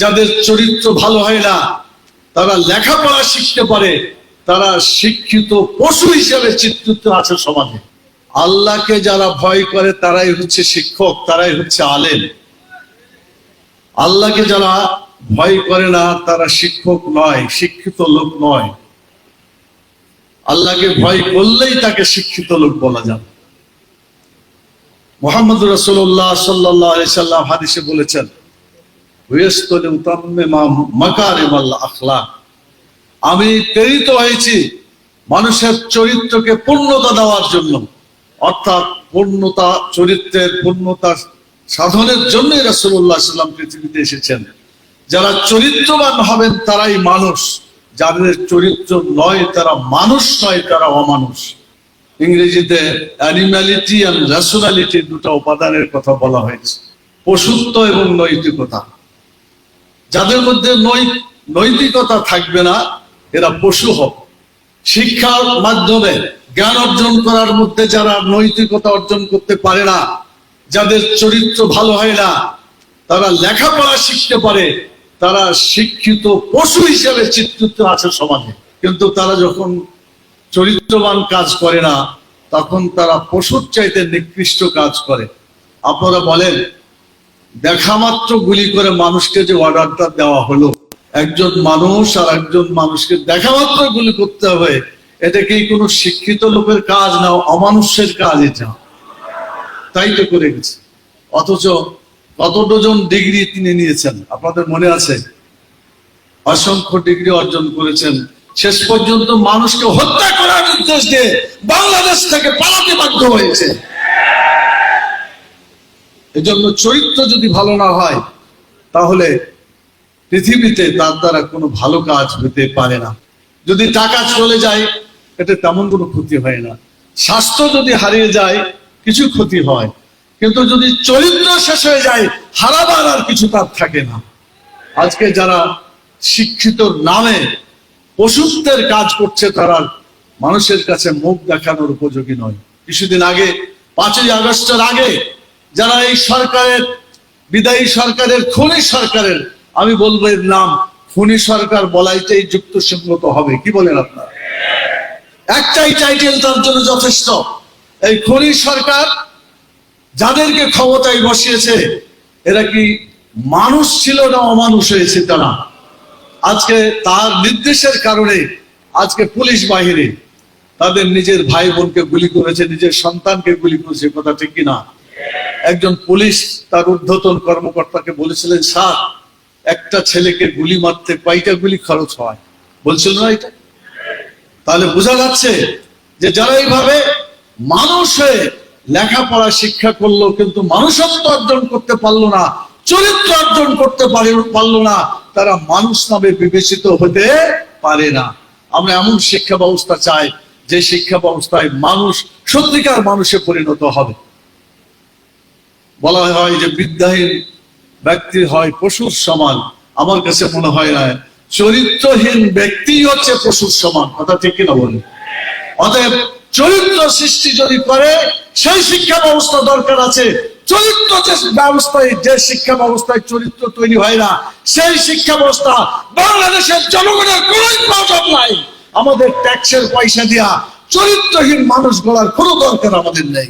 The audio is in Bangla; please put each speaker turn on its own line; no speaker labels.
যাদের চরিত্র ভালো হয় না, তারা লেখাপড়া শিখতে পারে, তারা শিক্ষিত পশু হিসেবে চিত্রিত আছে সমাজে। আল্লাহকে যারা ভয় করে তারাই হচ্ছে শিক্ষক, তারাই হচ্ছে আলেম। আল্লাহকে যারা ভয় করে না তারা শিক্ষক নয়, শিক্ষিত লোক নয়। আল্লাহকে ভয় করলেই তাকে শিক্ষিত লোক বলা যাবে। মুহাম্মদ রাসূলুল্লাহ সাল্লাল্লাহু আলাইহি সাল্লাম হাদিসে বলেছেন, আমি প্রেরিত হয়েছি মানুষের চরিত্রকে পূর্ণতা দেওয়ার জন্য, অর্থাৎ পূর্ণতা, চরিত্রের পূর্ণতা সাধনের জন্যই রাসূলুল্লাহ সাল্লাল্লাহু আলাইহি ওয়াসাল্লাম পৃথিবীতে এসেছেন। যারা চরিত্রবান হবেন তারাই মানুষ, যাদের চরিত্র নয় তারা মানুষ নয়, তারা অমানুষ। ইংরেজিতে অ্যানিম্যালিটি এন্ড রেশনালিটি দুটো উপাদানের কথা বলা হয়েছে, পশুত্ব এবং নৈতিকতা। যাদের মধ্যে নৈতিকতা থাকবে না এরা পশু হবে। শিক্ষার মাধ্যমে জ্ঞান অর্জন করার মধ্যে যারা নৈতিকতা অর্জন করতে পারে না, যাদের চরিত্র ভালো হয় না, তারা লেখাপড়া শিখতে পারে, তারা শিক্ষিত পশু হিসেবে চিত্রিত আছে সমাজে। কিন্তু তারা যখন চরিত্রবান কাজ করে না তখন তারা পশুর চাইতে নিকৃষ্ট কাজ করে। আপনারা বলেন, দেখা মাত্র গুলি করে মানুষকে যে অর্ডারটা দেওয়া হলো, একজন মানুষ আর একজন মানুষকে দেখা মাত্র গুলি করতে হবে, এটা কি কোনো শিক্ষিত লোকের কাজ না, অমানুষের কাজ এটা? তাই তো করে গেছে। অথচ কত ডজন ডিগ্রি তিনি নিয়েছেন আপনাদের মনে আছে? অসংখ্য ডিগ্রি অর্জন করেছেন, শেষ পর্যন্ত মানুষকে হত্যা করার নির্দেশ দিয়ে বাংলাদেশ থেকে পালাতে বাধ্য হয়েছে। এজন্য চরিত্র যদি ভালো না হয় তাহলে পৃথিবীতে তার দ্বারা কোনো ভালো কাজ হতে পারে না। যদি টাকা চলে যায় এটা তেমন কোনো ক্ষতি হয় না, স্বাস্থ্য যদি হারিয়ে যায় কিছু ক্ষতি হয়, কিন্তু যদি চরিত্র শেষ হয়ে যায় হারাবার আর কিছু তার থাকে না। আজকে যারা শিক্ষিত নামে পশুত্বের কাজ করছে তারা মানুষের কাছে মুখ দেখানোর উপযোগী নয়। কিছুদিন আগে 5ই আগস্টের আগে যারা এই সরকারের, বিদায়ী সরকারের, খুনি সরকারের, আমি বলবো এর নাম খুনি সরকার বলাইটাই যুক্তিসঙ্গত হবে। কি বলেন আপনারা? একটাই টাইটেল তার জন্য যথেষ্ট। এই খুনি সরকার যাদেরকে ক্ষমতায় বসিয়েছে এরা কি মানুষ ছিল না অমানুষ হয়েছে তারা? আজকে তার নির্দেশের কারণে আজকে পুলিশ বাহিনী তাদের নিজের ভাই বোনকে গুলি করেছে, নিজের সন্তানকে গুলি করেছে। কথা ঠিক কিনা? একজন পুলিশ তার ঊর্ধ্বতন কর্মকর্তাকে বলেছিলেন, স্যার একটা ছেলেকে গুলি মারতে কয়টা গুলি খরচ হয়? বলছিল না এটা? তাহলে বোঝা যাচ্ছে যে যারা এইভাবে মানুষ হয়ে লেখাপড়া শিক্ষা করলো কিন্তু মানুষত্ব অর্জন করতে পারলো না, চরিত্র অর্জন করতে পারলো না, তারা মানুষ নামে বিবেচিত হতে পারে না। আমরা এমন শিক্ষা ব্যবস্থা চাই যে শিক্ষা ব্যবস্থায় মানুষ সত্যিকার মানুষে পরিণত হবে। বলা হয় যে বিদ্যাহীন ব্যক্তি হয় পশুর সমান, আমার কাছে মনে হয় না, চরিত্রহীন ব্যক্তি হচ্ছে পশুর সমান। কথা ঠিক কিনা বলুন? অতএব চরিত্র সৃষ্টি যদি করে সেই শিক্ষা ব্যবস্থা দরকার আছে। চরিত্র যে ব্যবস্থায়, যে শিক্ষা ব্যবস্থায় চরিত্র তৈরি হয় না সেই শিক্ষা ব্যবস্থা বাংলাদেশের জনগণের কোন প্রয়োজন নাই। আমাদের ট্যাক্সের পয়সা দিয়া চরিত্রহীন মানুষ গড়ার কোনো দরকার আমাদের নেই।